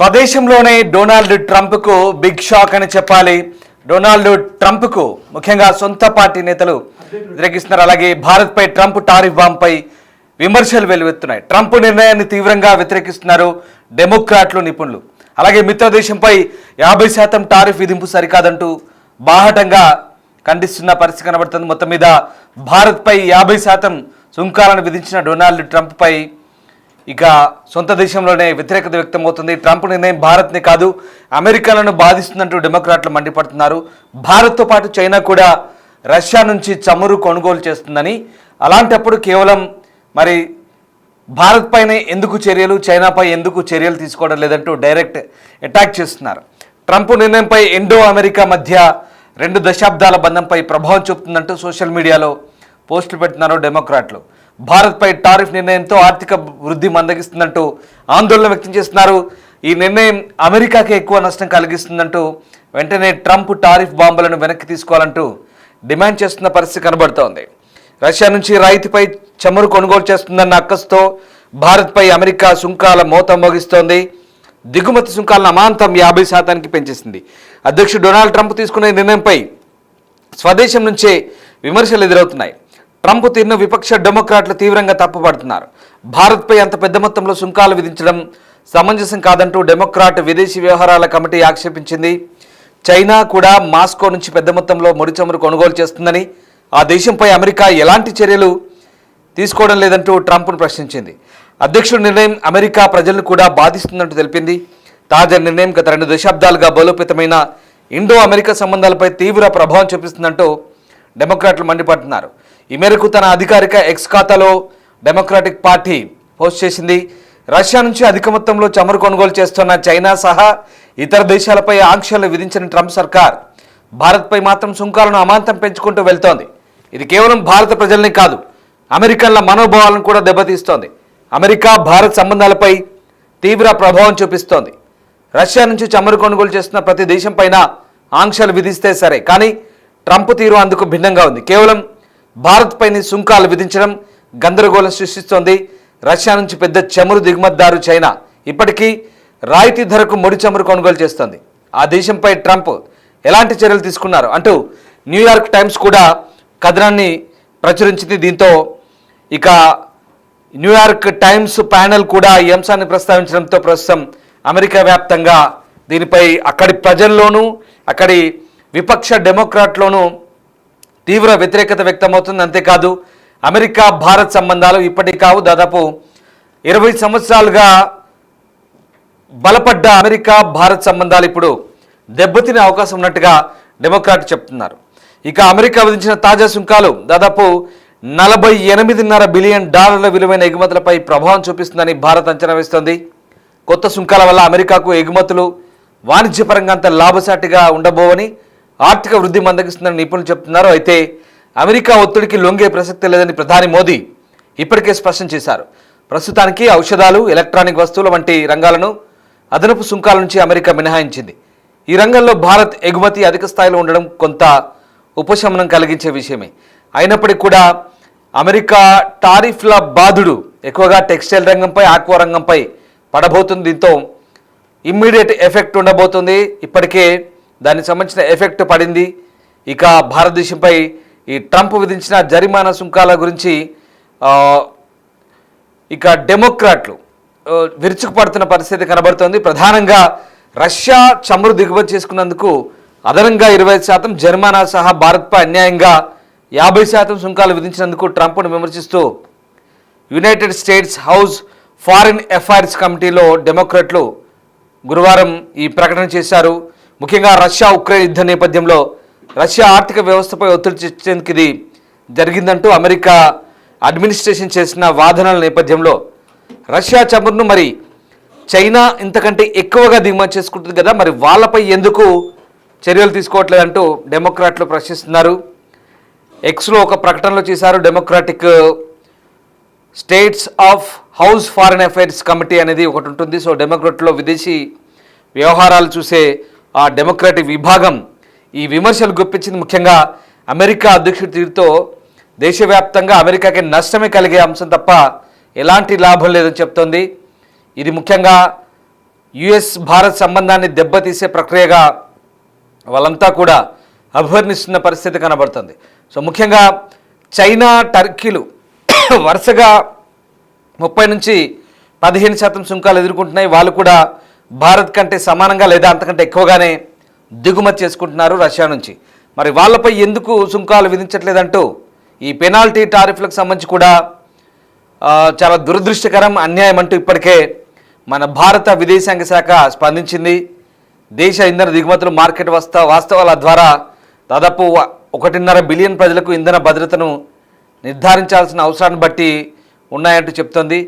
స్వదేశంలోనే Donald ట్రంప్కు big shock అని చెప్పాలి. Donald ట్రంప్కు ముఖ్యంగా సొంత పార్టీ నేతలు వ్యతిరేకిస్తున్నారు. అలాగే భారత్పై ట్రంప్ టారిఫ్ బాంబుపై విమర్శలు వెల్లువెత్తున్నాయి. ట్రంప్ నిర్ణయాన్ని తీవ్రంగా వ్యతిరేకిస్తున్నారు డెమోక్రాట్లు, నిపుణులు. అలాగే మిత్రదేశంపై 50% టారిఫ్ విధింపు సరికాదంటూ బాహటంగా ఖండిస్తున్న పరిస్థితి కనబడుతుంది. మొత్తం మీద భారత్పై 50% సుంకాలను విధించిన డొనాల్డ్ ట్రంప్పై ఇక సొంత దేశంలోనే వ్యతిరేకత వ్యక్తమవుతుంది. ట్రంప్ నిర్ణయం భారత్ని కాదు అమెరికాలను బాధిస్తుందంటూ డెమోక్రాట్లు మండిపడుతున్నారు. భారత్తో పాటు చైనా కూడా రష్యా నుంచి చమురు కొనుగోలు చేస్తుందని, అలాంటప్పుడు కేవలం మరి భారత్ పైనే ఎందుకు చర్యలు, చైనాపై ఎందుకు చర్యలు తీసుకోవడం లేదంటూ డైరెక్ట్ అటాక్ చేస్తున్నారు. ట్రంప్ నిర్ణయంపై ఇండో అమెరికా మధ్య 2 దశాబ్దాల బంధంపై ప్రభావం చూపుతుందంటూ సోషల్ మీడియాలో పోస్టులు పెడుతున్నారు డెమోక్రాట్లు. భారత్పై టారిఫ్ నిర్ణయంతో ఆర్థిక వృద్ధి మందగిస్తుందంటూ ఆందోళన వ్యక్తం చేస్తున్నారు. ఈ నిర్ణయం అమెరికాకే ఎక్కువ నష్టం కలిగిస్తుందంటూ వెంటనే ట్రంప్ టారిఫ్ బాంబులను వెనక్కి తీసుకోవాలంటూ డిమాండ్ చేస్తున్న పరిస్థితి కనబడుతోంది. రష్యా నుంచి రాయితీపై చమురు కొనుగోలు చేస్తుందన్న అక్కసుతో భారత్పై అమెరికా సుంకాల మోత మోగిస్తోంది. దిగుమతి సుంకాలను అమాంతం 50%కి పెంచేసింది. అధ్యక్షుడు డొనాల్డ్ ట్రంప్ తీసుకునే నిర్ణయంపై స్వదేశం నుంచే విమర్శలు ఎదురవుతున్నాయి. ట్రంప్ తీరును విపక్ష డెమోక్రాట్లు తీవ్రంగా తప్పుపడుతున్నారు. భారత్పై అంత పెద్ద మొత్తంలో సుంకాలు విధించడం సమంజసం కాదంటూ డెమోక్రాట్ విదేశీ వ్యవహారాల కమిటీ ఆక్షేపించింది. చైనా కూడా మాస్కో నుంచి పెద్ద మొత్తంలో ముడి చమురు కొనుగోలు చేస్తుందని, ఆ దేశంపై అమెరికా ఎలాంటి చర్యలు తీసుకోవడం లేదంటూ ట్రంప్ను ప్రశ్నించింది. అధ్యక్షుడి నిర్ణయం అమెరికా ప్రజలను కూడా బాధిస్తుందంటూ తెలిపింది. తాజా నిర్ణయం గత 2 దశాబ్దాలుగా బలోపేతమైన ఇండో అమెరికా సంబంధాలపై తీవ్ర ప్రభావం చూపిస్తుందంటూ డెమోక్రాట్లు మండిపడుతున్నారు. ఈ మేరకు తన అధికారిక ఎక్స్ ఖాతాలో డెమోక్రాటిక్ పార్టీ పోస్ట్ చేసింది. రష్యా నుంచి అధిక మొత్తంలో చమురు కొనుగోలు చేస్తున్న చైనా సహా ఇతర దేశాలపై ఆంక్షలు విధించిన ట్రంప్ సర్కార్ భారత్పై మాత్రం సుంకాలను అమాంతం పెంచుకుంటూ వెళ్తోంది. ఇది కేవలం భారత ప్రజల్ని కాదు, అమెరికన్ల మనోభావాలను కూడా దెబ్బతీస్తోంది. అమెరికా భారత్ సంబంధాలపై తీవ్ర ప్రభావం చూపిస్తోంది. రష్యా నుంచి చమురు కొనుగోలు చేస్తున్న ప్రతి దేశం పైన ఆంక్షలు విధిస్తే సరే, కానీ ట్రంప్ తీరు అందుకు భిన్నంగా ఉంది. కేవలం భారత్ పైన సుంకాలు విధించడం గందరగోళం సృష్టిస్తోంది. రష్యా నుంచి పెద్ద చమురు దిగుమతిదారు చైనా ఇప్పటికీ రాయితీ ధరకు ముడి చమురు కొనుగోలు చేస్తోంది. ఆ దేశంపై ట్రంప్ ఎలాంటి చర్యలు తీసుకున్నారు అంటూ న్యూయార్క్ టైమ్స్ కూడా కథనాన్ని ప్రచురించింది. దీంతో ఇక న్యూయార్క్ టైమ్స్ ప్యానెల్ కూడా ఈ అంశాన్ని ప్రస్తావించడంతో ప్రస్తుతం అమెరికా వ్యాప్తంగా దీనిపై అక్కడి ప్రజల్లోనూ అక్కడి విపక్ష డెమోక్రాట్లోనూ తీవ్ర వ్యతిరేకత వ్యక్తమవుతుంది. అంతేకాదు అమెరికా భారత్ సంబంధాలు ఇప్పటికి కావు, దాదాపు 20 సంవత్సరాలుగా బలపడ్డ అమెరికా భారత్ సంబంధాలు ఇప్పుడు దెబ్బతినే అవకాశం ఉన్నట్టుగా డెమోక్రాట్ చెప్తున్నారు. ఇక అమెరికా విధించిన తాజా సుంకాలు దాదాపు $48.5 బిలియన్ విలువైన ఎగుమతులపై ప్రభావం చూపిస్తుందని భారత్ అంచనా వేస్తోంది. కొత్త సుంకాల వల్ల అమెరికాకు ఎగుమతులు వాణిజ్యపరంగా అంత లాభసాటిగా ఉండబోవని, ఆర్థిక వృద్ధి మందగిస్తుందని నిపుణులు చెప్తున్నారు. అయితే అమెరికా ఒత్తిడికి లొంగే ప్రసక్తి లేదని ప్రధాని మోదీ ఇప్పటికే స్పష్టం చేశారు. ప్రస్తుతానికి ఔషధాలు, ఎలక్ట్రానిక్ వస్తువుల వంటి రంగాలను అదనపు సుంకాల నుంచి అమెరికా మినహాయించింది. ఈ రంగంలో భారత్ ఎగుమతి అధిక స్థాయిలో ఉండడం కొంత ఉపశమనం కలిగించే విషయమే. అయినప్పటికీ కూడా అమెరికా టారిఫ్ల బాధుడు ఎక్కువగా టెక్స్టైల్ రంగంపై, ఆక్వా రంగంపై పడబోతుంది. దీంతో ఇమ్మీడియట్ ఎఫెక్ట్ ఉండబోతుంది. ఇప్పటికే దానికి సంబంధించిన ఎఫెక్ట్ పడింది. ఇక భారతదేశంపై ఈ ట్రంప్ విధించిన జరిమానా సుంకాల గురించి ఇక డెమోక్రాట్లు విరుచుకుపడుతున్న పరిస్థితి కనబడుతోంది. ప్రధానంగా రష్యా చమురు దిగుమతి చేసుకున్నందుకు అదనంగా 25% జరిమానా సహా భారత్పై అన్యాయంగా 50% సుంకాలు విధించినందుకు ట్రంప్ను విమర్శిస్తూ United states house foreign affairs కమిటీలో డెమోక్రాట్లు గురువారం ఈ ప్రకటన చేశారు. ముఖ్యంగా రష్యా ఉక్రెయిన్ యుద్ధ నేపథ్యంలో రష్యా ఆర్థిక వ్యవస్థపై ఒత్తిడి తెచ్చేందుకు ఇది జరిగిందంటూ అమెరికా అడ్మినిస్ట్రేషన్ చేసిన వాదనల నేపథ్యంలో రష్యా చమురును మరి చైనా ఇంతకంటే ఎక్కువగా దిగుమతి చేసుకుంటుంది కదా, మరి వాళ్ళపై ఎందుకు చర్యలు తీసుకోవట్లేదంటూ డెమోక్రాట్లు ప్రశ్నిస్తున్నారు. ఎక్స్లో ఒక ప్రకటనలో చేశారు. Democratic states of house foreign affairs committee అనేది ఒకటి ఉంటుంది. సో డెమోక్రాట్లో విదేశీ వ్యవహారాలు చూసే ఆ డెమోక్రాటిక్ విభాగం ఈ విమర్శలు గుప్పించింది. ముఖ్యంగా అమెరికా అధ్యక్షుడి తీరుతో దేశవ్యాప్తంగా అమెరికాకి నష్టమే కలిగే అంశం తప్ప ఎలాంటి లాభం లేదని చెప్తోంది. ఇది ముఖ్యంగా యుఎస్ భారత్ సంబంధాన్ని దెబ్బతీసే ప్రక్రియగా వాళ్ళంతా కూడా అభివర్ణిస్తున్న పరిస్థితి కనబడుతుంది. సో ముఖ్యంగా చైనా, టర్కీలు వరుసగా 30 నుంచి 15% సుంకాలు ఎదుర్కొంటున్నాయి. వాళ్ళు కూడా భారత్ కంటే సమానంగా లేదా అంతకంటే ఎక్కువగానే దిగుమతి చేసుకుంటున్నారు రష్యా నుంచి. మరి వాళ్ళపై ఎందుకు సుంకాలు విధించట్లేదంటూ ఈ పెనాల్టీ టారిఫ్లకు సంబంధించి కూడా చాలా దురదృష్టకరం, అన్యాయం అంటూ ఇప్పటికే మన భారత విదేశాంగ శాఖ స్పందించింది. దేశ ఇంధన దిగుమతులు మార్కెట్ వాస్తవాల ద్వారా దాదాపు 1.5 బిలియన్ ప్రజలకు ఇంధన భద్రతను నిర్ధారించాల్సిన అవసరాన్ని బట్టి ఉన్నాయంటూ చెప్తోంది.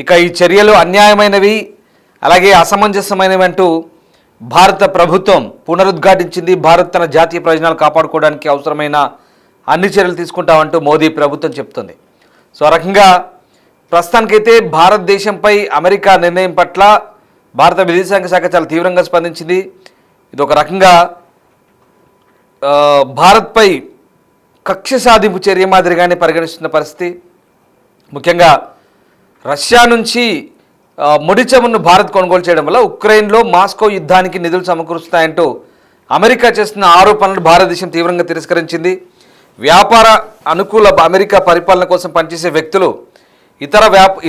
ఇక ఈ చర్యలు అన్యాయమైనవి, అలాగే అసమంజసమైనవి అంటూ భారత ప్రభుత్వం పునరుద్ఘాటించింది. భారత్ తన జాతీయ ప్రయోజనాలు కాపాడుకోవడానికి అవసరమైన అన్ని చర్యలు తీసుకుంటామంటూ మోదీ ప్రభుత్వం చెప్తుంది. సో ఆ రకంగా ప్రస్తుతానికైతే భారతదేశంపై అమెరికా నిర్ణయం పట్ల భారత విదేశాంగ శాఖ చాలా తీవ్రంగా స్పందించింది. ఇది ఒక రకంగా భారత్పై కక్ష సాధింపు చర్య మాదిరిగానే పరిగణిస్తున్న పరిస్థితి. ముఖ్యంగా రష్యా నుంచి ముడి చమురును భారత్ కొనుగోలు చేయడం వల్ల ఉక్రెయిన్లో మాస్కో యుద్ధానికి నిధులు సమకూరుస్తాయంటూ అమెరికా చేస్తున్న ఆరోపణలు భారతదేశం తీవ్రంగా తిరస్కరించింది. వ్యాపార అనుకూల అమెరికా పరిపాలన కోసం పనిచేసే వ్యక్తులు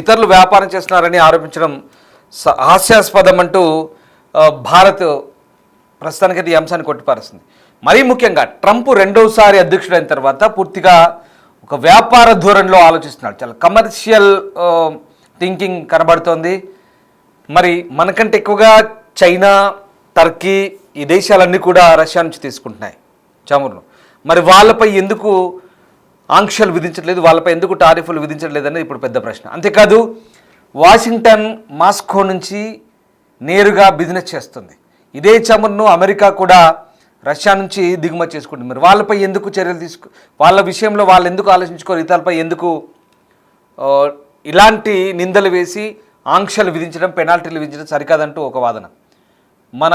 ఇతరులు వ్యాపారం చేస్తున్నారని ఆరోపించడం హాస్యాస్పదం అంటూ భారత్ ప్రస్తుతానికైతే ఈ అంశాన్ని కొట్టిపారుస్తుంది. మరీ ముఖ్యంగా ట్రంప్ రెండోసారి అధ్యక్షుడైన తర్వాత పూర్తిగా ఒక వ్యాపార ధోరణిలో ఆలోచిస్తున్నాడు. చాలా కమర్షియల్ థింకింగ్ కనబడుతోంది. మరి మనకంటే ఎక్కువగా చైనా, టర్కీ ఈ దేశాలన్నీ కూడా రష్యా నుంచి తీసుకుంటున్నాయి చమురును. మరి వాళ్ళపై ఎందుకు ఆంక్షలు విధించట్లేదు, వాళ్ళపై ఎందుకు టారిఫ్లు విధించట్లేదు అనేది ఇప్పుడు పెద్ద ప్రశ్న. అంతేకాదు వాషింగ్టన్ మాస్కో నుంచి నేరుగా బిజినెస్ చేస్తుంది. ఇదే చమురును అమెరికా కూడా రష్యా నుంచి దిగుమతి చేసుకుంటుంది. మరి వాళ్ళపై ఎందుకు చర్యలు వాళ్ళ విషయంలో వాళ్ళు ఎందుకు ఆలోచించుకోరు, ఇతరులపై ఎందుకు ఇలాంటి నిందలు వేసి ఆంక్షలు విధించడం, పెనాల్టీలు విధించడం సరికాదంటూ ఒక వాదన. మన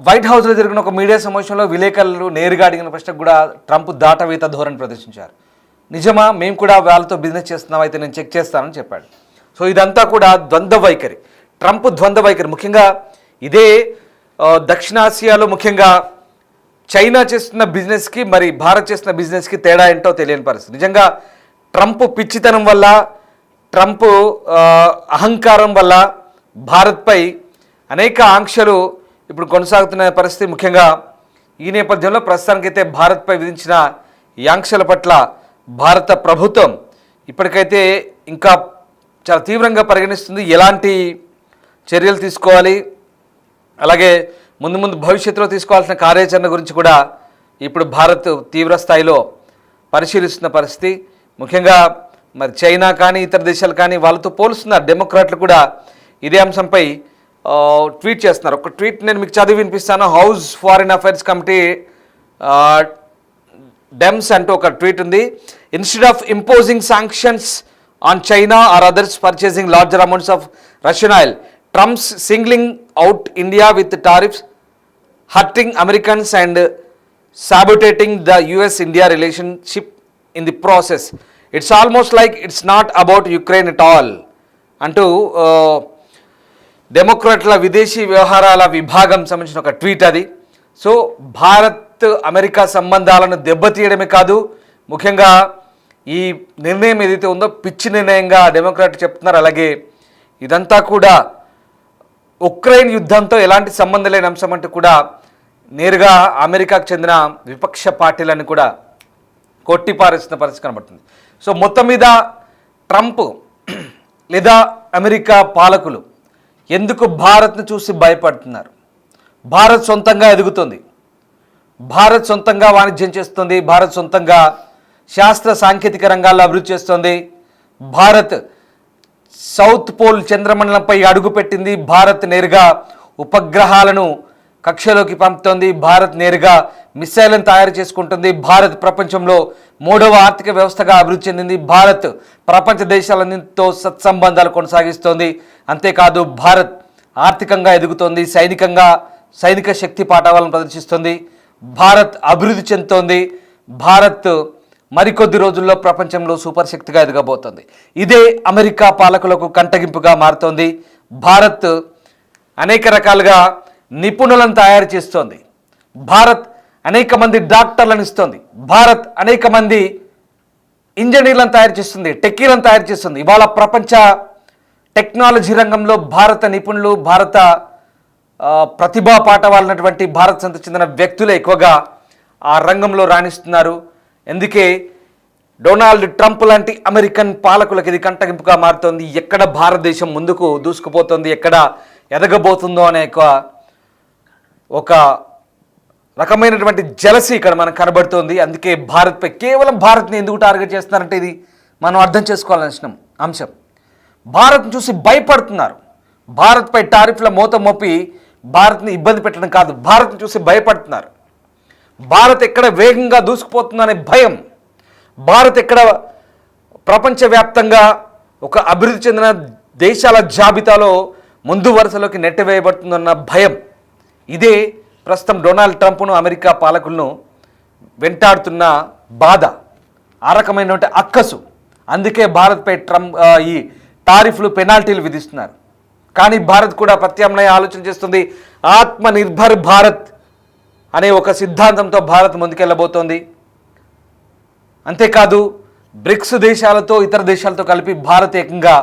వైట్ హౌస్లో జరిగిన ఒక మీడియా సమావేశంలో విలేకరులు నేరుగా అడిగిన ప్రశ్నకు కూడా ట్రంప్ దాటవేత ధోరణి ప్రదర్శించారు. నిజమా, మేము కూడా వాళ్ళతో బిజినెస్ చేస్తున్నాం, అయితే నేను చెక్ చేస్తానని చెప్పాడు. సో ఇదంతా కూడా ద్వంద్వ వైఖరి, ట్రంప్ ద్వంద్వ వైఖరి. ముఖ్యంగా ఇదే దక్షిణాసియాలో ముఖ్యంగా చైనా చేస్తున్న బిజినెస్కి మరి భారత్ చేస్తున్న బిజినెస్కి తేడా ఏంటో తెలియని పరిస్థితి. నిజంగా ట్రంప్ పిచ్చితనం వల్ల, ట్రంప్ అహంకారం వల్ల భారత్పై అనేక ఆంక్షలు ఇప్పుడు కొనసాగుతున్న పరిస్థితి. ముఖ్యంగా ఈ నేపథ్యంలో ప్రస్తుతానికైతే భారత్పై విధించిన ఈ ఆంక్షల పట్ల భారత ప్రభుత్వం ఇప్పటికైతే ఇంకా చాలా తీవ్రంగా పరిగణిస్తుంది. ఎలాంటి చర్యలు తీసుకోవాలి, అలాగే ముందు భవిష్యత్తులో తీసుకోవాల్సిన కార్యాచరణ గురించి కూడా ఇప్పుడు భారత్ తీవ్ర స్థాయిలో పరిశీలిస్తున్న పరిస్థితి. ముఖ్యంగా మరి చైనా కానీ ఇతర దేశాలు కానీ వాళ్ళతో పోలుస్తున్నారు. డెమోక్రాట్లు కూడా ఇదే అంశంపై ట్వీట్ చేస్తున్నారు. ఒక ట్వీట్ నేను మీకు చదివి వినిపిస్తాను. House foreign affairs committee Dems అంటూ ఒక ట్వీట్ ఉంది. Instead of imposing sanctions on China or others purchasing larger amounts of Russian oil, Trump's singling out India with tariffs, hurting Americans and sabotaging the US-India relationship in the process. It's almost like it's not about Ukraine at all అంటూ డెమోక్రాట్ల విదేశీ వ్యవహారాల విభాగం సంబంధించిన ఒక tweet అది. So Bharat America సంబంధాలను దెబ్బతీయడమే కాదు, ముఖ్యంగా ఈ నిర్ణయం ఏదైతే ఉందో పిచ్చి నిర్ణయంగా డెమోక్రాట్ చెప్తున్నారు. అలాగే ఇదంతా కూడా ఉక్రెయిన్ యుద్ధంతో ఎలాంటి సంబంధం లేని అంశం అంటూ కూడా నేరుగా అమెరికాకు చెందిన విపక్ష పార్టీలను కూడా కొట్టిపారేస్తున్న పరిస్థితి కనబడుతుంది. సో మొత్తం మీద ట్రంప్ లేదా అమెరికా పాలకులు ఎందుకు భారత్ను చూసి భయపడుతున్నారు? భారత్ సొంతంగా ఎదుగుతుంది, భారత్ సొంతంగా వాణిజ్యం చేస్తుంది, భారత్ సొంతంగా శాస్త్ర సాంకేతిక రంగాల్లో అభివృద్ధి చేస్తుంది, భారత్ సౌత్ పోల్ చంద్రమండలంపై అడుగుపెట్టింది, భారత్ నేరుగా ఉపగ్రహాలను కక్షలోకి పంపుతోంది, భారత్ నేరుగా మిసైళ్లను తయారు చేసుకుంటుంది, భారత్ ప్రపంచంలో 3వ ఆర్థిక వ్యవస్థగా అభివృద్ధి చెందింది, భారత్ ప్రపంచ దేశాలన్నింటితో సత్సంబంధాలు కొనసాగిస్తోంది. అంతేకాదు భారత్ ఆర్థికంగా ఎదుగుతోంది, సైనిక శక్తి పాఠవాలను ప్రదర్శిస్తుంది, భారత్ అభివృద్ధి చెందుతోంది, భారత్ మరికొద్ది రోజుల్లో ప్రపంచంలో సూపర్ శక్తిగా ఎదగబోతోంది. ఇదే అమెరికా పాలకులకు కంటగింపుగా మారుతోంది. భారత్ అనేక రకాలుగా నిపుణులను తయారు చేస్తోంది. భారత్ అనేక మంది డాక్టర్లను ఇస్తోంది. భారత్ అనేక మంది ఇంజనీర్లను తయారు చేస్తుంది, టెక్కీలను తయారు చేస్తుంది. ఇవాళ ప్రపంచ టెక్నాలజీ రంగంలో భారత నిపుణులు, భారత ప్రతిభా పాఠవాలైనటువంటి భారత్ సంతకు చెందిన వ్యక్తులే ఎక్కువగా ఆ రంగంలో రాణిస్తున్నారు. అందుకే డొనాల్డ్ ట్రంప్ లాంటి అమెరికన్ పాలకులకు ఇది కంటగింపుగా మారుతోంది. ఎక్కడ భారతదేశం ముందుకు దూసుకుపోతుంది, ఎక్కడ ఎదగబోతుందో అనే ఒక రకమైనటువంటి జలసి ఇక్కడ మనకు కనబడుతోంది. అందుకే భారత్పై కేవలం భారత్ని ఎందుకు టార్గెట్ చేస్తున్నారంటే ఇది మనం అర్థం చేసుకోవాల్సిన అంశం. భారత్ని చూసి భయపడుతున్నారు. భారత్పై టారిఫ్ల మోత మోపి భారత్ని ఇబ్బంది పెట్టడం కాదు, భారత్ని చూసి భయపడుతున్నారు. భారత్ ఎక్కడ వేగంగా దూసుకుపోతుందనే భయం, భారత్ ఎక్కడ ప్రపంచవ్యాప్తంగా ఒక అభివృద్ధి చెందిన దేశాల జాబితాలో ముందు వరుసలోకి నెట్టివేయబడుతుందన్న భయం, ఇదే ప్రస్తుతం డొనాల్డ్ ట్రంప్ను అమెరికా పాలకులను వెంటాడుతున్న బాధ, ఆ రకమైనటువంటి అక్కసు. అందుకే భారత్పై ఈ టారిఫ్లు, పెనాల్టీలు విధిస్తున్నారు. కానీ భారత్ కూడా ప్రత్యామ్నాయ ఆలోచన చేస్తుంది. ఆత్మనిర్భర్ భారత్ అనే ఒక సిద్ధాంతంతో భారత్ ముందుకెళ్ళబోతోంది. అంతేకాదు బ్రిక్స్ దేశాలతో, ఇతర దేశాలతో కలిపి భారత్ ఏకంగా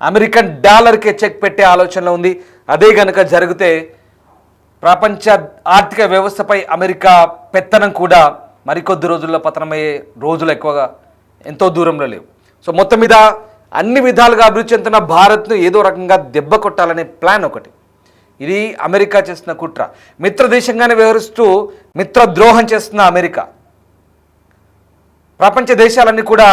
అమెరికన్ డాలర్కే చెక్ పెట్టే ఆలోచనలో ఉంది. అదే గనక జరిగితే ప్రపంచ ఆర్థిక వ్యవస్థపై అమెరికా పెత్తనం కూడా మరికొద్ది రోజుల్లో పతనమయ్యే రోజులు ఎక్కువగా ఎంతో దూరంలో లేవు. సో మొత్తం మీద అన్ని విధాలుగా అభివృద్ధి చెందుతున్న భారత్ను ఏదో రకంగా దెబ్బ కొట్టాలనే ప్లాన్ ఒకటి. ఇది అమెరికా చేస్తున్న కుట్ర. మిత్రదేశంగానే వ్యవహరిస్తూ మిత్రద్రోహం చేస్తున్న అమెరికా, ప్రపంచ దేశాలన్నీ కూడా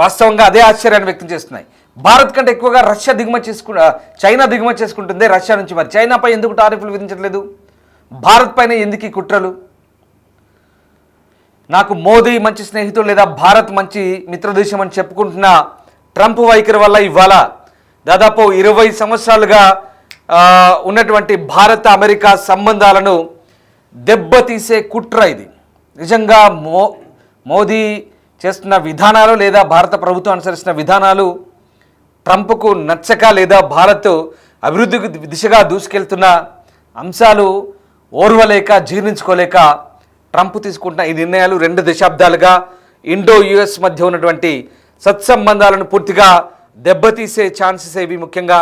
వాస్తవంగా అదే ఆశ్చర్యాన్ని వ్యక్తం చేస్తున్నాయి. భారత్ కంటే ఎక్కువగా రష్యా చైనా దిగుమతి చేసుకుంటుంది రష్యా నుంచి. మరి చైనాపై ఎందుకు టారిఫ్లు విధించట్లేదు? భారత్ పైన ఎందుకు ఈ కుట్రలు? నాకు మోదీ మంచి స్నేహితుడు లేదా భారత్ మంచి మిత్రదేశం అని చెప్పుకుంటున్న ట్రంప్ వైఖరి వల్ల ఇవాళ దాదాపు 20 సంవత్సరాలుగా ఉన్నటువంటి భారత అమెరికా సంబంధాలను దెబ్బతీసే కుట్ర ఇది. నిజంగా మోదీ చేస్తున్న విధానాలు లేదా భారత ప్రభుత్వం అనుసరిస్తున్న విధానాలు ట్రంప్కు నచ్చక లేదా భారత్ అభివృద్ధి దిశగా దూసుకెళ్తున్న అంశాలు ఓర్వలేక, జీర్ణించుకోలేక ట్రంప్ తీసుకుంటున్న ఈ నిర్ణయాలు 2 దశాబ్దాలుగా ఇండో యుఎస్ మధ్య ఉన్నటువంటి సత్సంబంధాలను పూర్తిగా దెబ్బతీసే ఛాన్సెస్ ఏవి, ముఖ్యంగా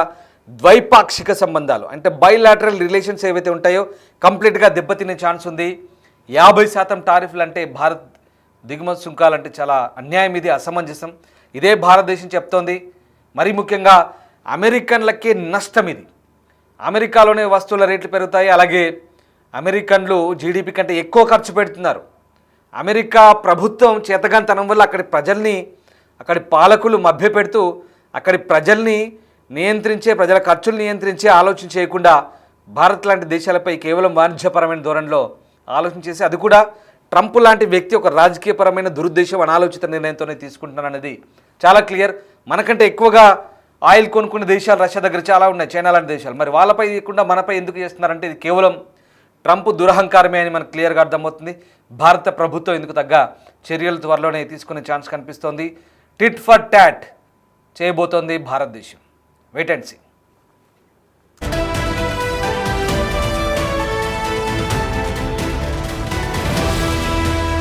ద్వైపాక్షిక సంబంధాలు అంటే బైలాటరల్ రిలేషన్స్ ఏవైతే ఉంటాయో కంప్లీట్గా దెబ్బతినే ఛాన్స్ ఉంది. 50% టారిఫ్లు అంటే భారత్ దిగుమతి సుంకాలంటే చాలా అన్యాయం, ఇది అసమంజసం. ఇదే భారతదేశం చెప్తోంది. మరి ముఖ్యంగా అమెరికన్లకే నష్టం ఇది. అమెరికాలోనే వస్తువుల రేట్లు పెరుగుతాయి, అలాగే అమెరికన్లు జీడిపి కంటే ఎక్కువ ఖర్చు పెడుతున్నారు. అమెరికా ప్రభుత్వం చేతగానితనం వల్ల అక్కడి పాలకులు మభ్యపెడుతూ అక్కడి ప్రజల్ని నియంత్రించే, ప్రజల ఖర్చులు నియంత్రించే ఆలోచన చేయకుండా భారత్ లాంటి దేశాలపై కేవలం వాణిజ్యపరమైన ధోరణిలో ఆలోచన చేసి, అది కూడా ట్రంప్ లాంటి వ్యక్తి ఒక రాజకీయపరమైన దురుద్దేశం, అనాలోచిత నిర్ణయంతోనే తీసుకుంటున్నారు అనేది చాలా క్లియర్. మనకంటే ఎక్కువగా ఆయిల్ కొనుక్కునే దేశాలు రష్యా దగ్గర చాలా ఉన్నాయి, చైనా లాంటి దేశాలు. మరి వాళ్ళపై ఇవ్వకుండా మనపై ఎందుకు చేస్తున్నారంటే ఇది కేవలం ట్రంప్ దురహంకారమే అని మనకు క్లియర్గా అర్థమవుతుంది. భారత ప్రభుత్వం ఇందుకు తగ్గ చర్యలు త్వరలోనే తీసుకునే ఛాన్స్ కనిపిస్తోంది. టిట్ ఫర్ టాట్ చేయబోతోంది భారతదేశం. Wait and see.